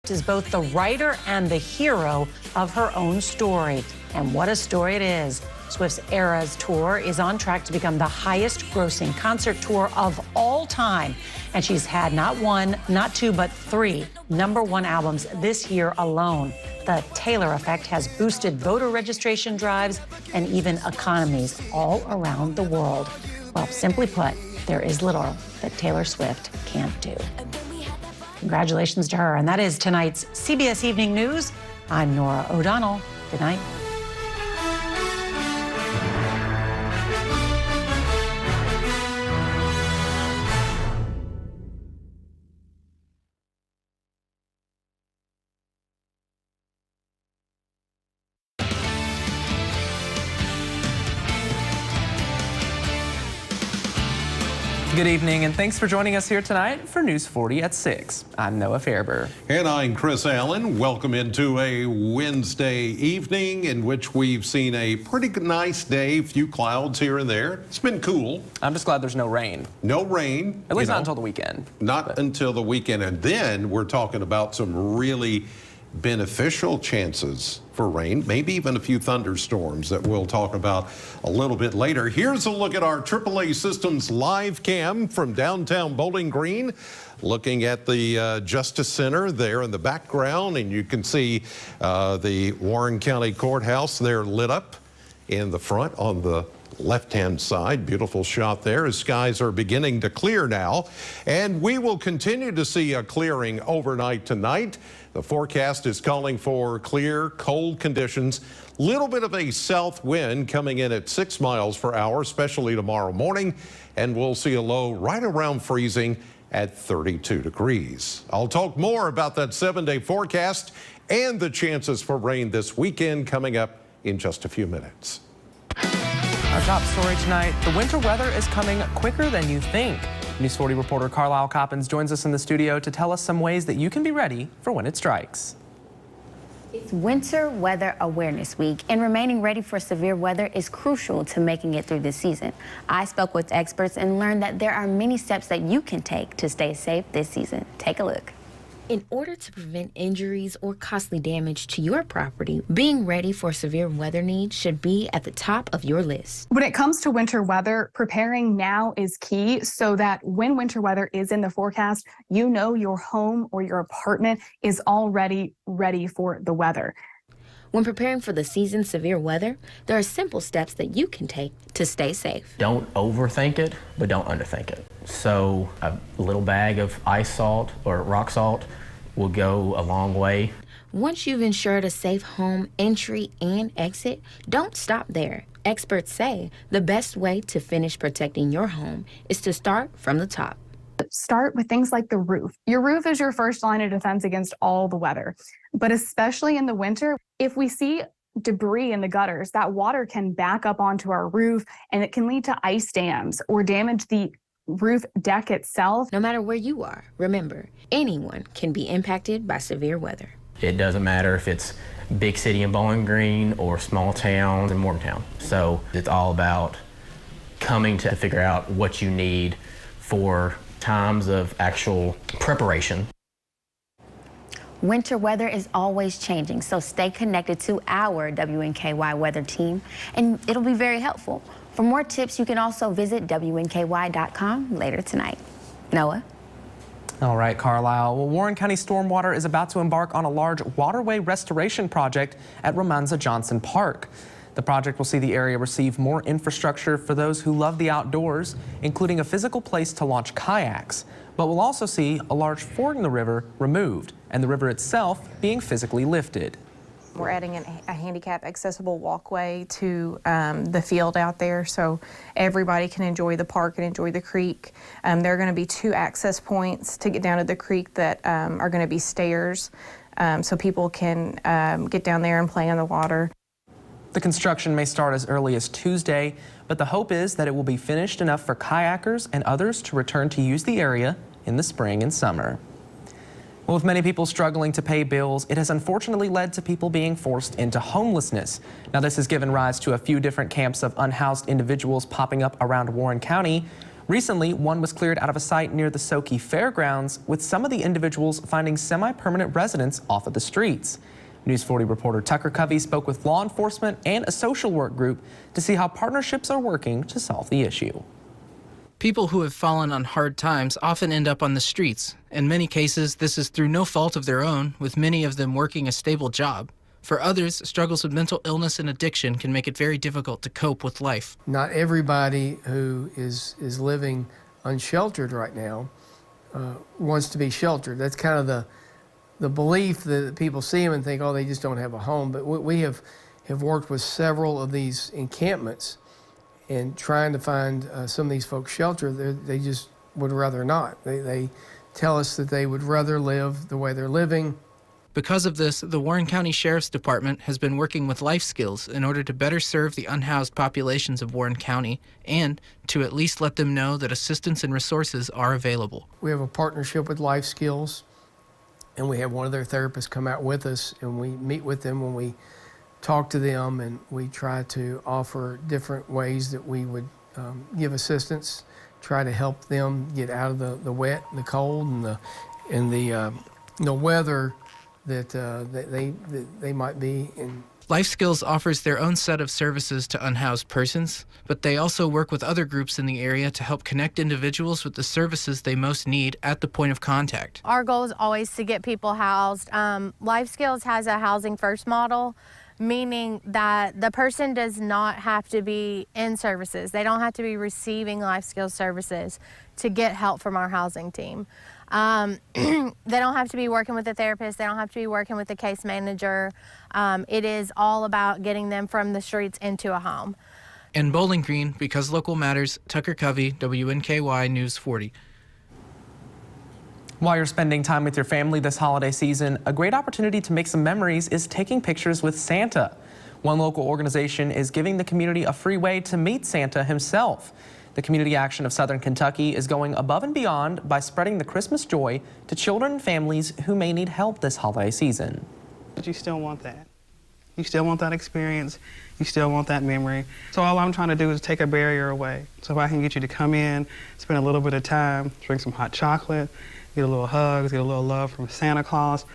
Is both the writer and the hero of her own story. And what a story it is. Swift's Eras tour is on track to become the highest grossing concert tour of all time. And she's had not one, not two, but three #1 albums this year alone. The Taylor effect has boosted voter registration drives and even economies all around the world. Well, simply put, there is little that Taylor Swift can't do. Congratulations to her. And that is tonight's CBS Evening News. I'm Nora O'Donnell. Good night. Good evening, and thanks for joining us here tonight for News 40 at 6. I'm Noah Fairber. And I'm Chris Allen. Welcome into a Wednesday evening in which we've seen a pretty nice day, few clouds here and there. It's been cool. I'm just glad there's no rain. No rain. At least not until the weekend. Not until the weekend. And then we're talking about some really beneficial chances for rain, maybe even a few thunderstorms that we'll talk about a little bit later. Here's a look at our AAA Systems live cam from downtown Bowling Green, looking at the Justice Center there in the background, and you can see the Warren County Courthouse there lit up in the front on the left-hand side. Beautiful shot there as skies are beginning to clear now, and we will continue to see a clearing overnight tonight. The forecast is calling for clear, cold conditions. Little bit of a south wind coming in at 6 miles per hour, especially tomorrow morning, and we'll see a low right around freezing at 32 degrees. I'll talk more about that 7-day forecast and the chances for rain this weekend coming up in just a few minutes. Our top story tonight, the winter weather is coming quicker than you think. News 40 reporter Carlisle Coppins joins us in the studio to tell us some ways that you can be ready for when it strikes. It's Winter Weather Awareness Week, and remaining ready for severe weather is crucial to making it through this season. I spoke with experts and learned that there are many steps that you can take to stay safe this season. Take a look. In order to prevent injuries or costly damage to your property, being ready for severe weather needs should be at the top of your list. When it comes to winter weather, preparing now is key so that when winter weather is in the forecast, you know your home or your apartment is already ready for the weather. When preparing for the season's severe weather, there are simple steps that you can take to stay safe. Don't overthink it, but don't underthink it. So a little bag of ice salt or rock salt will go a long way. Once you've ensured a safe home entry and exit, don't stop there. Experts say the best way to finish protecting your home is to start from the top. Start with things like the roof. Your roof is your first line of defense against all the weather, but especially in the winter, if we see debris in the gutters, that water can back up onto our roof and it can lead to ice dams or damage the roof deck itself. No matter where you are, remember, anyone can be impacted by severe weather. It doesn't matter if it's big city in Bowling Green or small towns in Morgantown. So it's all about coming to figure out what you need for times of actual preparation. Winter weather is always changing, so stay connected to our WNKY weather team, and it'll be very helpful. For more tips, you can also visit WNKY.com later tonight. Noah? All right, Carlisle. Well, Warren County Stormwater is about to embark on a large waterway restoration project at Romanza Johnson Park. The project will see the area receive more infrastructure for those who love the outdoors, including a physical place to launch kayaks. But we'll also see a large ford in the river removed and the river itself being physically lifted. We're adding a handicap accessible walkway to the field out there so everybody can enjoy the park and enjoy the creek. There are going to be 2 access points to get down to the creek that are going to be stairs so people can get down there and play in the water. The construction may start as early as Tuesday, but the hope is that it will be finished enough for kayakers and others to return to use the area in the spring and summer. Well, with many people struggling to pay bills, it has unfortunately led to people being forced into homelessness. Now, this has given rise to a few different camps of unhoused individuals popping up around Warren County. Recently, one was cleared out of a site near the Soki Fairgrounds, with some of the individuals finding semi-permanent residence off of the streets. News 40 reporter Tucker Covey spoke with law enforcement and a social work group to see how partnerships are working to solve the issue. People who have fallen on hard times often end up on the streets. In many cases, this is through no fault of their own, with many of them working a stable job. For others, struggles with mental illness and addiction can make it very difficult to cope with life. Not everybody who is living unsheltered right now wants to be sheltered. That's kind of the belief that people see them and think, oh, they just don't have a home. But we have worked with several of these encampments and trying to find some of these folks shelter. They just would rather not. They tell us that they would rather live the way they're living. Because of this, the Warren County Sheriff's Department has been working with Life Skills in order to better serve the unhoused populations of Warren County and to at least let them know that assistance and resources are available. We have a partnership with Life Skills, and we have one of their therapists come out with us, and we meet with them when we talk to them, and we try to offer different ways that we would give assistance, try to help them get out of the wet and the cold and the weather that they might be in. Life Skills offers their own set of services to unhoused persons, but they also work with other groups in the area to help connect individuals with the services they most need at the point of contact. Our goal is always to get people housed. Life Skills has a housing first model, meaning that the person does not have to be in services. They don't have to be receiving life skills services to get help from our housing team. They don't have to be working with a therapist. They don't have to be working with a case manager. It is all about getting them from the streets into a home. In Bowling Green, because local matters, Tucker Covey, WNKY News 40. While you're spending time with your family this holiday season, a great opportunity to make some memories is taking pictures with Santa. One local organization is giving the community a free way to meet Santa himself. The Community Action of Southern Kentucky is going above and beyond by spreading the Christmas joy to children and families who may need help this holiday season. But you still want that. You still want that experience. You still want that memory. So all I'm trying to do is take a barrier away. So if I can get you to come in, spend a little bit of time, drink some hot chocolate, get a little hugs, get a little love from Santa Claus.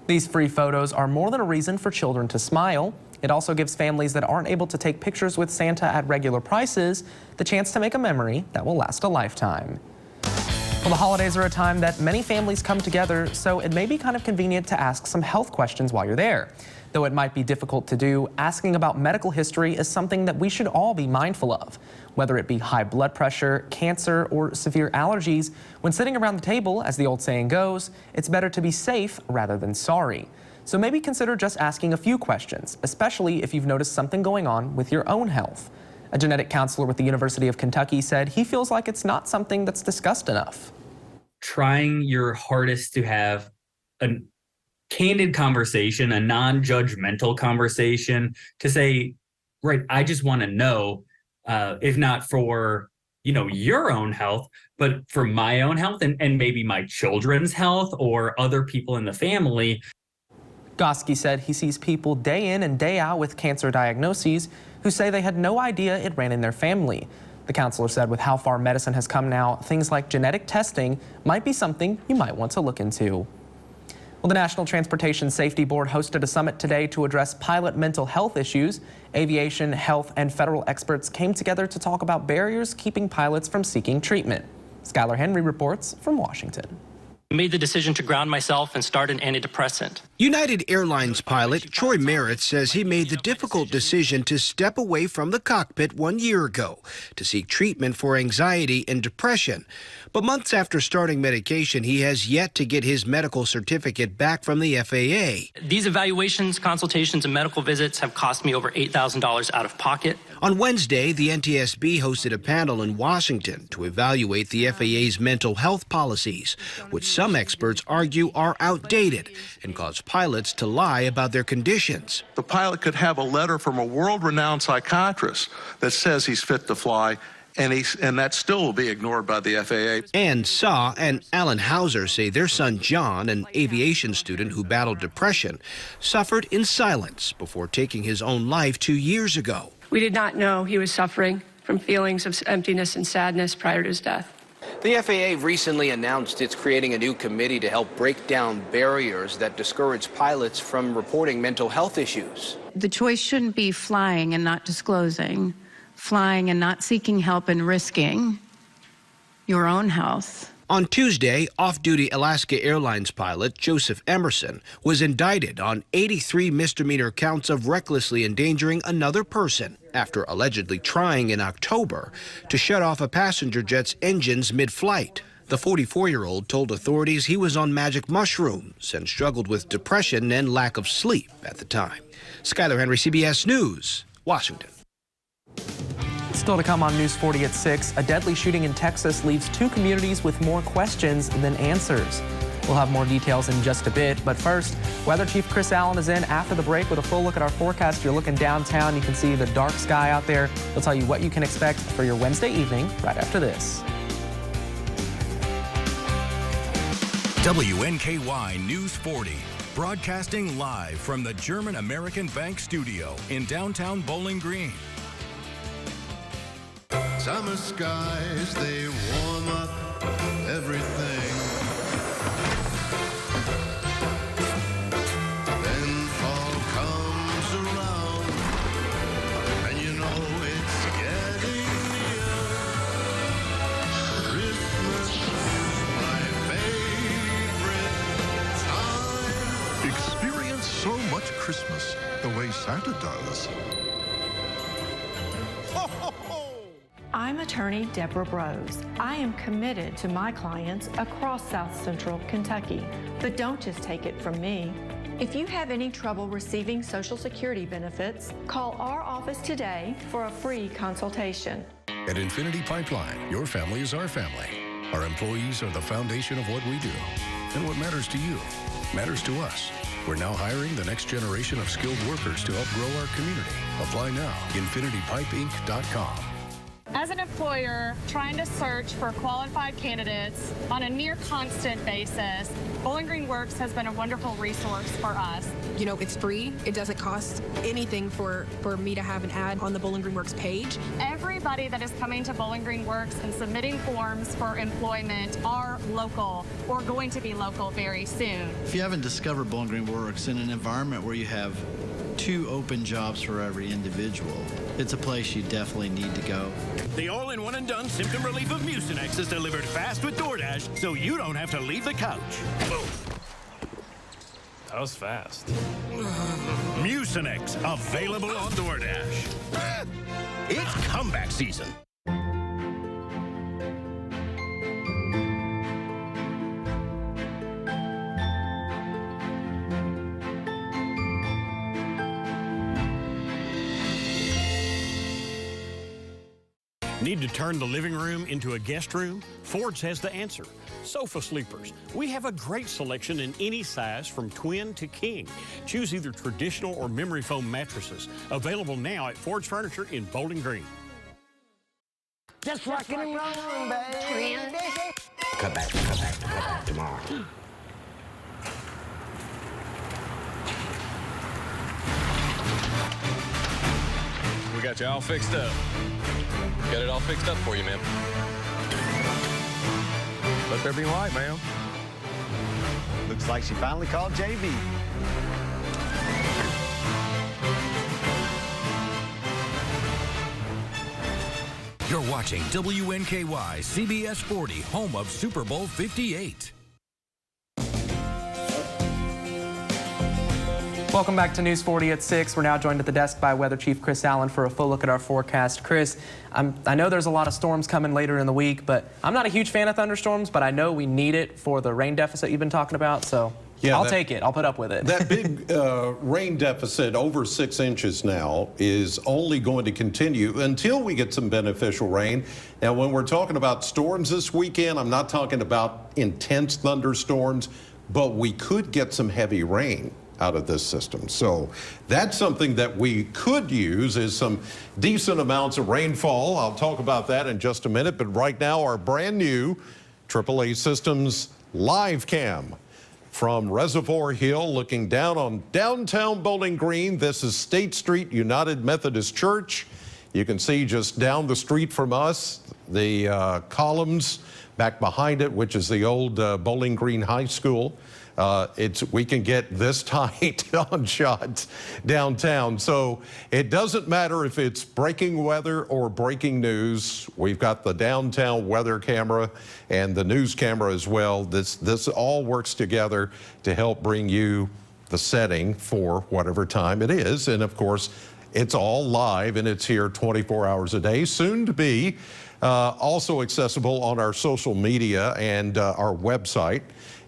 These free photos are more than a reason for children to smile. It also gives families that aren't able to take pictures with Santa at regular prices the chance to make a memory that will last a lifetime. Well, the holidays are a time that many families come together, so it may be kind of convenient to ask some health questions while you're there. Though it might be difficult to do, asking about medical history is something that we should all be mindful of. Whether it be high blood pressure, cancer, or severe allergies, when sitting around the table, as the old saying goes, it's better to be safe rather than sorry. So maybe consider just asking a few questions, especially if you've noticed something going on with your own health. A genetic counselor with the University of Kentucky said he feels like it's not something that's discussed enough. Trying your hardest to have a candid conversation, a non-judgmental conversation to say, right, I just want to know, if not for, your own health, but for my own health and maybe my children's health or other people in the family. Goski said he sees people day in and day out with cancer diagnoses who say they had no idea it ran in their family. The counselor said with how far medicine has come now, things like genetic testing might be something you might want to look into. Well, the National Transportation Safety Board hosted a summit today to address pilot mental health issues. Aviation, health, and federal experts came together to talk about barriers keeping pilots from seeking treatment. Skylar Henry reports from Washington. I made the decision to ground myself and start an antidepressant. United Airlines pilot Troy Merritt says he made the difficult decision to step away from the cockpit 1 year ago to seek treatment for anxiety and depression. But months after starting medication, he has yet to get his medical certificate back from the FAA. These evaluations, consultations, and medical visits have cost me over $8,000 out of pocket. On Wednesday, the NTSB hosted a panel in Washington to evaluate the FAA's mental health policies, which some experts argue are outdated and cause pilots to lie about their conditions. The pilot could have a letter from a world-renowned psychiatrist that says he's fit to fly, and that still will be ignored by the FAA. Ann Saw and Alan Hauser say their son John, an aviation student who battled depression, suffered in silence before taking his own life 2 years ago. We did not know he was suffering from feelings of emptiness and sadness prior to his death. The FAA recently announced it's creating a new committee to help break down barriers that discourage pilots from reporting mental health issues. The choice shouldn't be flying and not disclosing, flying and not seeking help and risking your own health. On Tuesday, off-duty Alaska Airlines pilot Joseph Emerson was indicted on 83 misdemeanor counts of recklessly endangering another person after allegedly trying in October to shut off a passenger jet's engines mid-flight. The 44-year-old told authorities he was on magic mushrooms and struggled with depression and lack of sleep at the time. Skylar Henry, CBS News, Washington. Still to come on News 40 at 6, a deadly shooting in Texas leaves 2 communities with more questions than answers. We'll have more details in just a bit, but first, Weather Chief Chris Allen is in after the break with a full look at our forecast. You're looking downtown, you can see the dark sky out there. He'll tell you what you can expect for your Wednesday evening right after this. WNKY News 40, broadcasting live from the German American Bank studio in downtown Bowling Green. Summer skies, they warm up everything. Then fall comes around, and you know it's getting near. Christmas is my favorite time. Experience so much Christmas the way Santa does. I'm attorney Deborah Brose. I am committed to my clients across South Central Kentucky. But don't just take it from me. If you have any trouble receiving Social Security benefits, call our office today for a free consultation. At Infinity Pipeline, your family is our family. Our employees are the foundation of what we do. And what matters to you matters to us. We're now hiring the next generation of skilled workers to help grow our community. Apply now. InfinityPipeInc.com. As an employer trying to search for qualified candidates on a near constant basis, Bowling Green Works has been a wonderful resource for us. You know, it's free. It doesn't cost anything for me to have an ad on the Bowling Green Works page. Everybody that is coming to Bowling Green Works and submitting forms for employment are local or going to be local very soon. If you haven't discovered Bowling Green Works in an environment where you have 2 open jobs for every individual, it's a place you definitely need to go. The all-in-one and done symptom relief of Mucinex is delivered fast with DoorDash, so you don't have to leave the couch. Boom. That was fast. Mucinex, available on DoorDash. It's comeback season. Need to turn the living room into a guest room? Ford's has the answer. Sofa sleepers. We have a great selection in any size from twin to king. Choose either traditional or memory foam mattresses. Available now at Ford's Furniture in Bowling Green. Just rockin' and rollin', baby. Cut back tomorrow. We got you all fixed up. Got it all fixed up for you, ma'am. Let there be light, ma'am. Looks like she finally called JB. You're watching WNKY CBS 40, home of Super Bowl 58. Welcome back to News 40 at 6. We're now joined at the desk by Weather Chief Chris Allen for a full look at our forecast. Chris, I know there's a lot of storms coming later in the week, but I'm not a huge fan of thunderstorms, but I know we need it for the rain deficit you've been talking about, so yeah, I'll take it. I'll put up with it. That big rain deficit, over 6 inches now, is only going to continue until we get some beneficial rain. Now, when we're talking about storms this weekend, I'm not talking about intense thunderstorms, but we could get some heavy rain out of this system. So that's something that we could use, is some decent amounts of rainfall. I'll talk about that in just a minute, but right now our brand new AAA Systems live cam from Reservoir Hill looking down on downtown Bowling Green. This is State Street United Methodist Church You can see just down the street from us, the columns back behind it, which is the old Bowling Green High School. We can get this tight on shots downtown. So it doesn't matter if it's breaking weather or breaking news. We've got the downtown weather camera and the news camera as well. This all works together to help bring you the setting for whatever time it is. And of course, it's all live and it's here 24 hours a day, soon to be also accessible on our social media and our website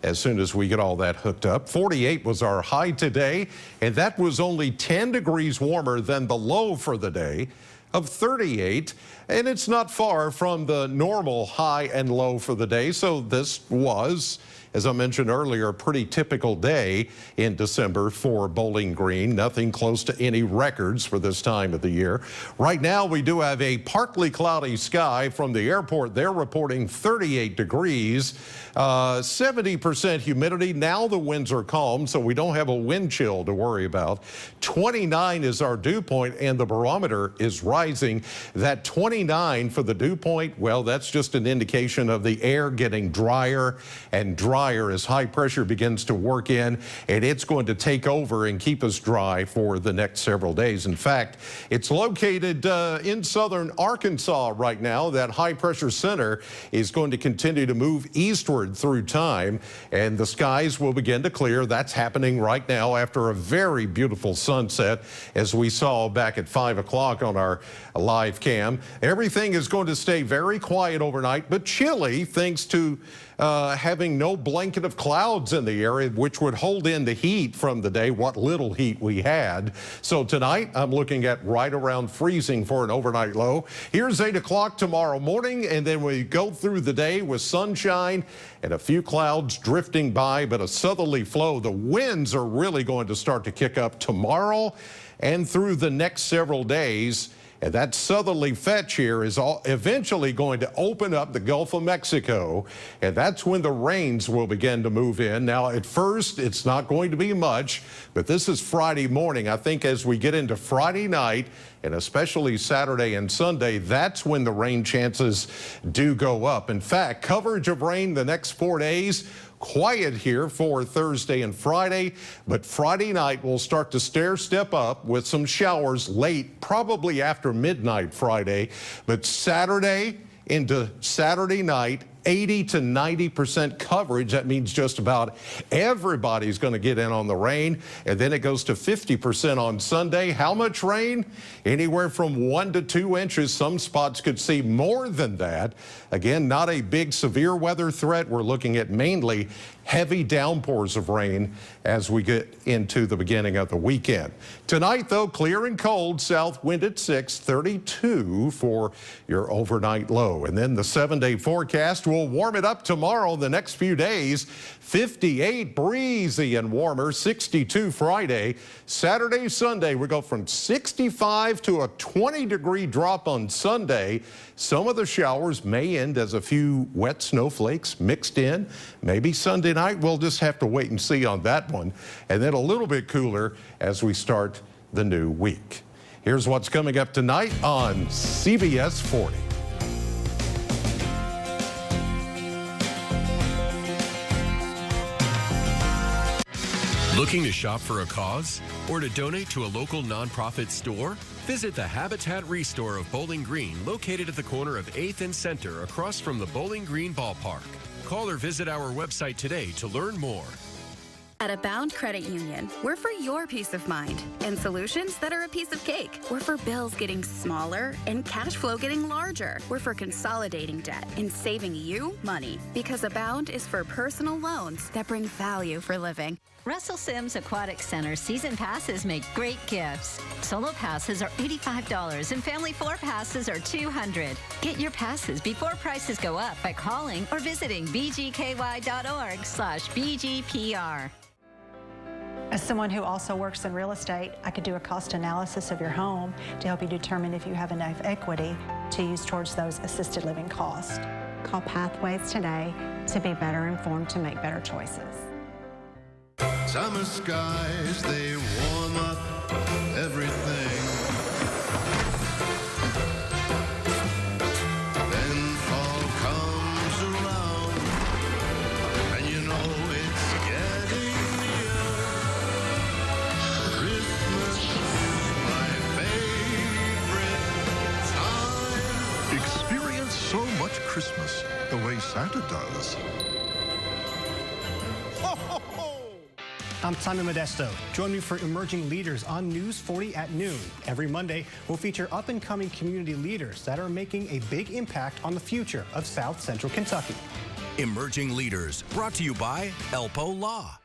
as soon as we get all that hooked up. 48 was our high today, and that was only 10 degrees warmer than the low for the day of 38. And it's not far from the normal high and low for the day. So this was, as I mentioned earlier, a pretty typical day in December for Bowling Green. Nothing close to any records for this time of the year. Right now, we do have a partly cloudy sky from the airport. They're reporting 38 degrees, 70% humidity. Now the winds are calm, so we don't have a wind chill to worry about. 29 is our dew point, and the barometer is rising. That 29 for the dew point, well, that's just an indication of the air getting drier and drier as high pressure begins to work in, and it's going to take over and keep us dry for the next several days. In fact, it's located in southern Arkansas right now. That high pressure center is going to continue to move eastward through time, and the skies will begin to clear. That's happening right now after a very beautiful sunset, as we saw back at 5 o'clock on our live cam. Everything is going to stay very quiet overnight, but chilly thanks to having no blanket of clouds in the area, which would hold in the heat from the day, what little heat we had. So tonight, I'm looking at right around freezing for an overnight low. Here's 8 o'clock tomorrow morning, and then we go through the day with sunshine and a few clouds drifting by, but a southerly flow. The winds are really going to start to kick up tomorrow and through the next several days. And that southerly fetch here is eventually going to open up the Gulf of Mexico, and that's when the rains will begin to move in. Now, at first, it's not going to be much, but this is Friday morning. I think as we get into Friday night, and especially Saturday and Sunday, that's when the rain chances do go up. In fact, coverage of rain the next 4 days, quiet here for Thursday and Friday, but Friday night will start to step up with some showers late, probably after midnight Friday. But Saturday into Saturday night, 80 to 90% coverage. That means just about everybody's going to get in on the rain. And then it goes to 50% on Sunday. How much rain? Anywhere from 1 to 2 inches. Some spots could see more than that. Again, not a big severe weather threat. We're looking at mainly heavy downpours of rain as we get into the beginning of the weekend. Tonight, though, clear and cold, south wind at 6, 32 for your overnight low. And then the 7-day forecast will warm it up tomorrow, the next few days. 58 breezy and warmer, 62 Friday. Saturday, Sunday, we go from 65 to a 20-degree drop on Sunday. Some of the showers may end as a few wet snowflakes mixed in. Maybe Sunday night, we'll just have to wait and see on that one. And then a little bit cooler as we start the new week. Here's what's coming up tonight on CBS 40. Looking to shop for a cause or to donate to a local nonprofit store? Visit the Habitat Restore of Bowling Green, located at the corner of 8th and Center across from the Bowling Green Ballpark. Call or visit our website today to learn more. At Abound Credit Union, we're for your peace of mind and solutions that are a piece of cake. We're for bills getting smaller and cash flow getting larger. We're for consolidating debt and saving you money, because Abound is for personal loans that bring value for living. Russell Sims Aquatic Center season passes make great gifts. Solo passes are $85 and family 4 passes are $200. Get your passes before prices go up by calling or visiting bgky.org/BGPR. As someone who also works in real estate, I could do a cost analysis of your home to help you determine if you have enough equity to use towards those assisted living costs. Call Pathways today to be better informed to make better choices. Summer skies, they warm up everything. Christmas the way Santa does. I'm Simon Modesto. Join me for Emerging Leaders on News 40 at noon. Every Monday, we'll feature up-and-coming community leaders that are making a big impact on the future of South Central Kentucky. Emerging Leaders, brought to you by Elpo Law.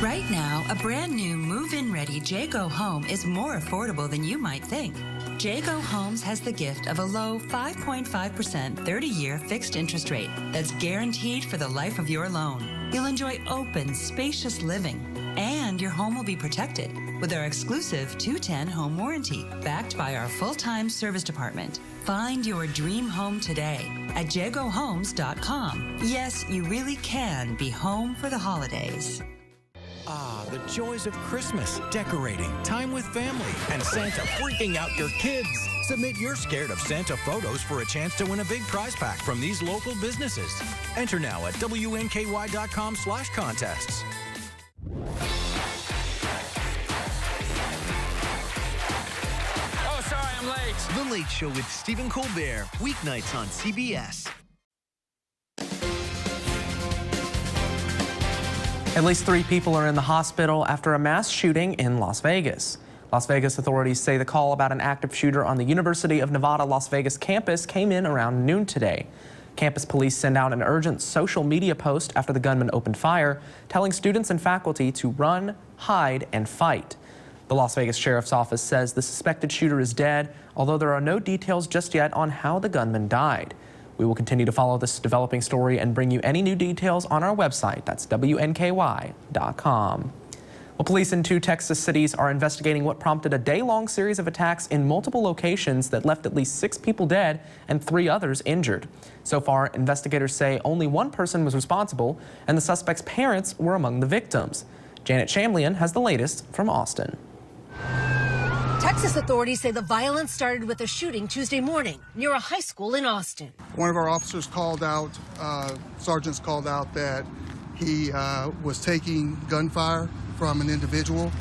Right now, a brand new move-in ready Jayco home is more affordable than you might think. Jayco Homes has the gift of a low 5.5% 30-year fixed interest rate that's guaranteed for the life of your loan. You'll enjoy open, spacious living, and your home will be protected with our exclusive 210 home warranty, backed by our full-time service department. Find your dream home today at jaycohomes.com. Yes, you really can be home for the holidays. Ah, the joys of Christmas, decorating, time with family, and Santa freaking out your kids. Submit your Scared of Santa photos for a chance to win a big prize pack from these local businesses. Enter now at WNKY.com/contests. Oh, sorry, I'm late. The Late Show with Stephen Colbert, weeknights on CBS. At least 3 people are in the hospital after a mass shooting in Las Vegas. Las Vegas authorities say the call about an active shooter on the University of Nevada, Las Vegas campus came in around noon today. Campus police sent out an urgent social media post after the gunman opened fire, telling students and faculty to run, hide, and fight. The Las Vegas Sheriff's Office says the suspected shooter is dead, although there are no details just yet on how the gunman died. We will continue to follow this developing story and bring you any new details on our website. That's WNKY.com. Well, police in 2 Texas cities are investigating what prompted a day-long series of attacks in multiple locations that left at least 6 people dead and 3 others injured. So far, investigators say only 1 person was responsible, and the suspect's parents were among the victims. Janet Shamlian has the latest from Austin. Texas authorities say the violence started with a shooting Tuesday morning near a high school in Austin. One of our officers called out, sergeants called out that he was taking gunfire from an individual.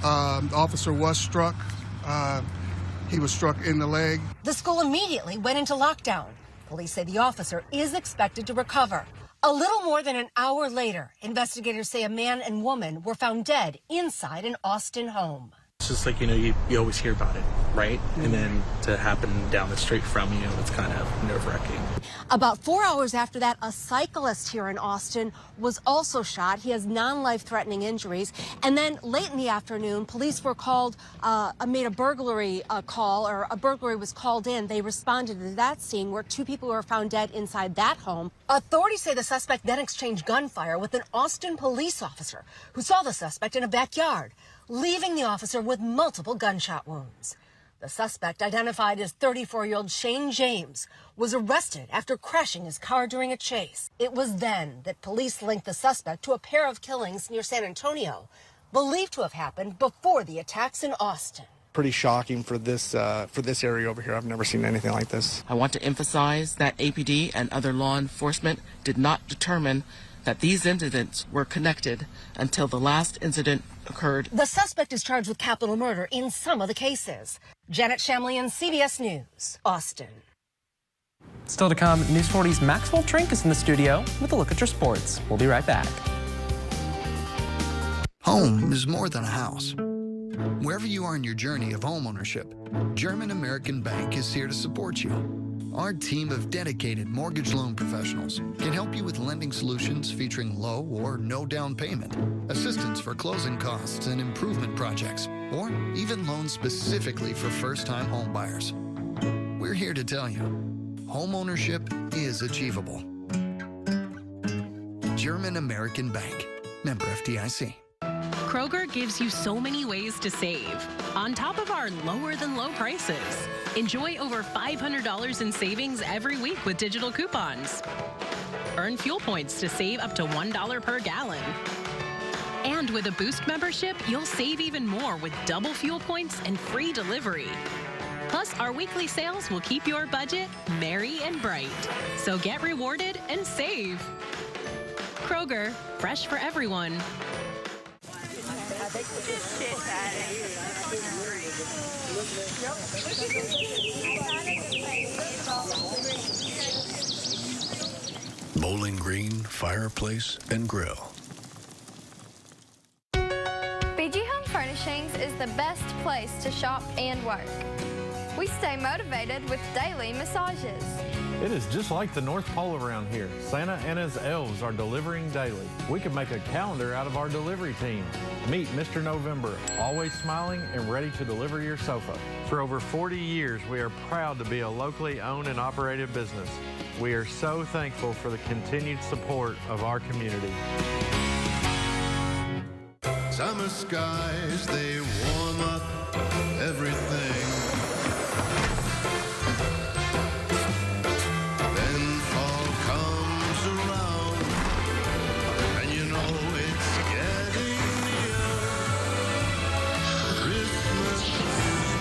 The officer was struck. He was struck in the leg. The school immediately went into lockdown. Police say the officer is expected to recover. A little more than an hour later, investigators say a man and woman were found dead inside an Austin home. It's just like, you always hear about it, right? And then to happen down the street from you, it's kind of nerve-wracking. About 4 hours after that, a cyclist here in Austin was also shot. He has non-life-threatening injuries. And then late in the afternoon, police were called, made a burglary call, or a burglary was called in. They responded to that scene where 2 people were found dead inside that home. Authorities say the suspect then exchanged gunfire with an Austin police officer who saw the suspect in a backyard, leaving the officer with multiple gunshot wounds. The suspect, identified as 34-year-old Shane James, was arrested after crashing his car during a chase. It was then that police linked the suspect to a pair of killings near San Antonio, believed to have happened before the attacks in Austin. Pretty shocking for this area over here. I've never seen anything like this. I want to emphasize that APD and other law enforcement did not determine that these incidents were connected until the last incident occurred. The suspect is charged with capital murder in some of the cases. Janet Shamlian, CBS News, Austin. Still to come, News 40's Maxwell Trink is in the studio with a look at your sports. We'll be right back. Home is more than a house. Wherever you are in your journey of homeownership, German American Bank is here to support you. Our team of dedicated mortgage loan professionals can help you with lending solutions featuring low or no down payment, assistance for closing costs and improvement projects, or even loans specifically for first-time home buyers. We're here to tell you, homeownership is achievable. German American Bank, member FDIC. Kroger gives you so many ways to save, on top of our lower-than-low prices. Enjoy over $500 in savings every week with digital coupons. Earn fuel points to save up to $1 per gallon. And with a Boost membership, you'll save even more with double fuel points and free delivery. Plus, our weekly sales will keep your budget merry and bright. So get rewarded and save. Kroger, fresh for everyone. Bowling Green Fireplace and Grill. BG Home Furnishings is the best place to shop and work. We stay motivated with daily massages. It is just like the North Pole around here. Santa and his elves are delivering daily. We could make a calendar out of our delivery team. Meet Mr. November, always smiling and ready to deliver your sofa. For over 40 years, we are proud to be a locally owned and operated business. We are so thankful for the continued support of our community. Summer skies, they warm up everything. Then fall comes around, and you know it's getting near. Christmas,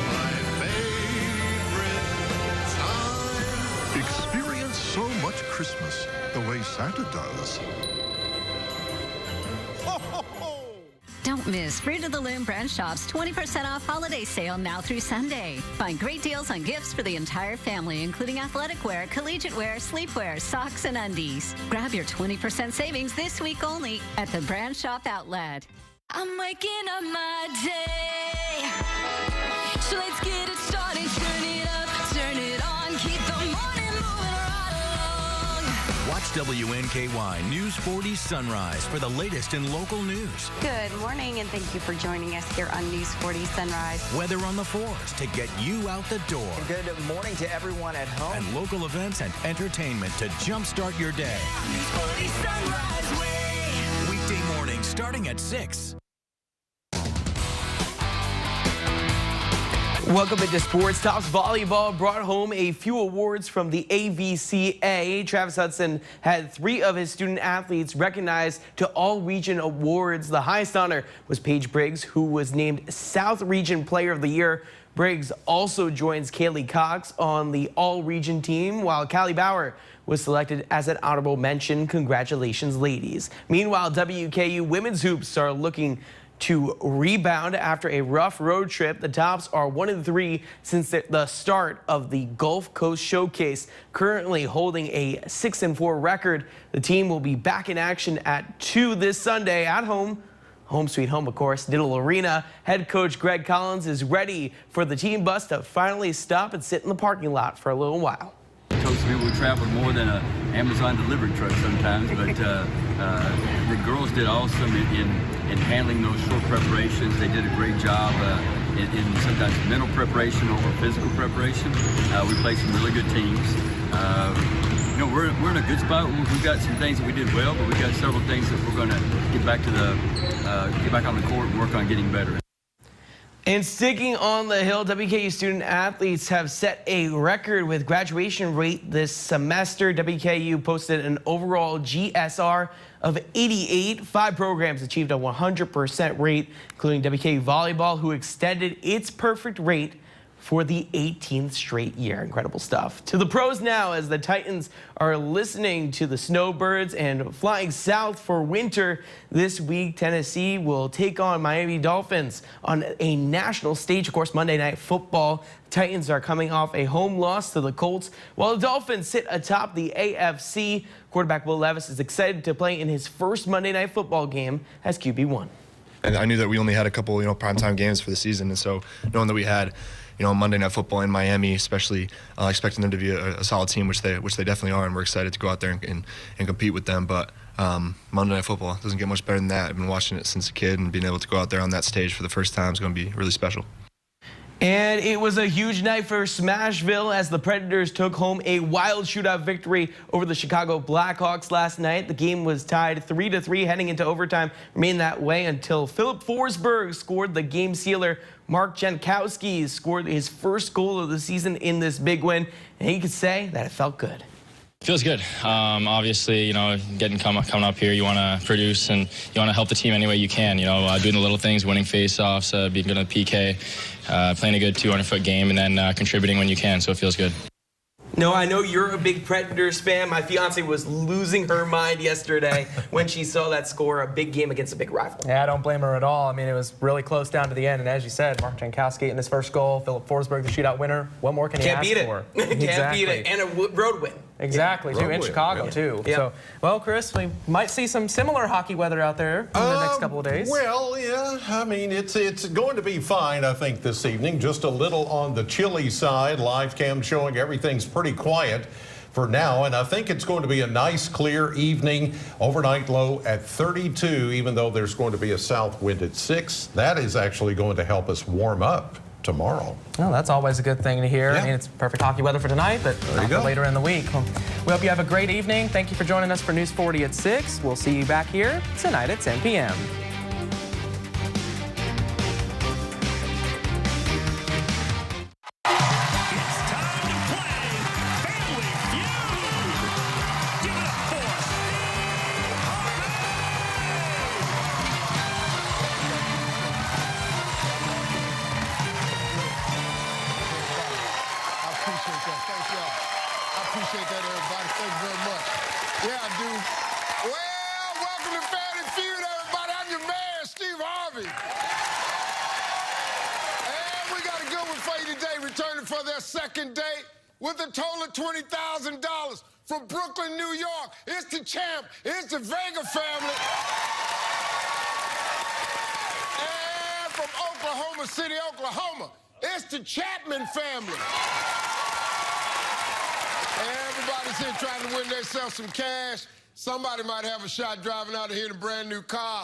my favorite time. Experience so much Christmas the way Santa does. Don't miss Fruit of the Loom Brand Shop's 20% off holiday sale now through Sunday. Find great deals on gifts for the entire family, including athletic wear, collegiate wear, sleepwear, socks, and undies. Grab your 20% savings this week only at the Brand Shop Outlet. I'm waking up my day, so let's get it started. Turn it up, turn it on, keep the morning moving right along. Watch WNKY News 40 Sunrise for the latest in local news. Good morning, and thank you for joining us here on News 40 Sunrise. Weather on the 4s to get you out the door. Good morning to everyone at home. And local events and entertainment to jumpstart your day. News 40 Sunrise Way. Weekday mornings starting at 6. Welcome into Sports. Tops Volleyball brought home a few awards from the AVCA. Travis Hudson had 3 of his student athletes recognized to All-Region Awards. The highest honor was Paige Briggs, who was named South Region Player of the Year. Briggs also joins Kaylee Cox on the All-Region team, while Callie Bauer was selected as an honorable mention. Congratulations, ladies. Meanwhile, WKU women's hoops are looking to rebound after a rough road trip. The Tops are 1-3 since the start of the Gulf Coast Showcase, currently holding a 6-4 record. The team will be back in action at 2 this Sunday at home. Home sweet home, of course, Diddle Arena. Head coach Greg Collins is ready for the team bus to finally stop and sit in the parking lot for a little while. Coach, we traveled more than an Amazon delivery truck sometimes, but the girls did awesome in handling those short preparations. They did a great job in sometimes mental preparation over physical preparation. We played some really good teams. You know, we're in a good spot. We've got some things that we did well, but we've got several things that we're going to get back on the court and work on getting better. And sticking on the hill, WKU student athletes have set a record with graduation rate this semester. WKU posted an overall GSR of 88. 5 programs achieved a 100% rate, including WKU Volleyball, who extended its perfect rate for the 18th straight year. Incredible stuff. To the pros now, as the Titans are listening to the Snowbirds and flying south for winter. This week, Tennessee will take on Miami Dolphins on a national stage. Of course, Monday Night Football. Titans are coming off a home loss to the Colts, while the Dolphins sit atop the AFC. Quarterback Will Levis is excited to play in his first Monday Night Football game as QB1. And I knew that we only had a couple, primetime games for the season, and so knowing that we had Monday Night Football in Miami, especially expecting them to be a solid team, which they definitely are, and we're excited to go out there and compete with them. But Monday Night Football doesn't get much better than that. I've been watching it since a kid, and being able to go out there on that stage for the first time is going to be really special. And it was a huge night for Smashville as the Predators took home a wild shootout victory over the Chicago Blackhawks last night. The game was tied 3-3 heading into overtime, remained that way until Philip Forsberg scored the game sealer. Mark Jankowski scored his first goal of the season in this big win, and he could say that it felt good. Feels good. Obviously, coming up here, you want to produce and you want to help the team any way you can. Doing the little things, winning face-offs, being good at PK, playing a good 200-foot game, and then contributing when you can. So it feels good. No, I know you're a big Predators fan. My fiance was losing her mind yesterday when she saw that score, a big game against a big rival. Yeah, I don't blame her at all. I mean, it was really close down to the end. And as you said, Mark Jankowski in his first goal, Philip Forsberg, the shootout winner. What more can he ask for? Can't beat it. And a road win. Exactly, too, in Chicago, too. Yeah. So, well, Chris, we might see some similar hockey weather out there in the next couple of days. Well, yeah, I mean, it's going to be fine, I think, this evening. Just a little on the chilly side. Live cam showing everything's pretty quiet for now, and I think it's going to be a nice, clear evening. Overnight low at 32, even though there's going to be a south wind at 6. That is actually going to help us warm up tomorrow. Well, that's always a good thing to hear. Yeah. I mean, it's perfect hockey weather for tonight, but not for later in the week. Well, we hope you have a great evening. Thank you for joining us for News 40 at 6. We'll see you back here tonight at 10 p.m. Appreciate that, everybody. Thank you very much. Yeah, I do. Well, welcome to Family Feud, everybody. I'm your man, Steve Harvey. And we got a good one for you today, returning for their second day with a total of $20,000 from Brooklyn, New York. It's the champ. It's the Vega family. And from Oklahoma City, Oklahoma, it's the Chapman family. Everybody's here trying to win themselves some cash. Somebody might have a shot driving out of here in a brand new car.